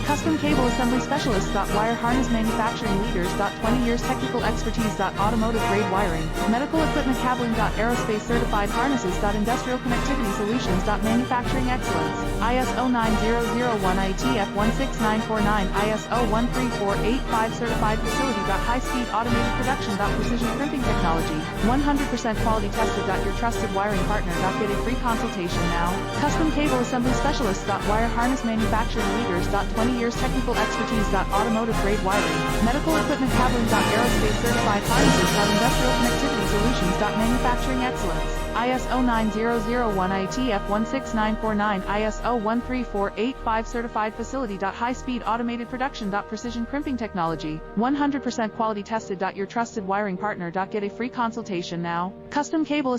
Custom Cable Assembly Specialists. Wire Harness Manufacturing Leaders. 20 years technical expertise. Automotive grade wiring, medical equipment cabling. Aerospace certified harnesses. Industrial connectivity solutions. Manufacturing excellence. ISO 9001 IATF 16949 ISO 13485 certified facility. High speed automated production. Precision crimping technology. 100% quality tested. Your trusted wiring partner. Get a free consultation now. Custom Cable Assembly Specialists. Wire Harness Manufacturing Leaders. 20 years technical expertise. Automotive grade wiring, medical equipment cabling. Aerospace certified harnesses. Industrial connectivity solutions. Manufacturing excellence. ISO 9001 IATF 16949 ISO 13485 certified facility. High speed automated production. Precision crimping technology. 100% quality tested. Your trusted wiring partner. Get a free consultation now. Custom Cable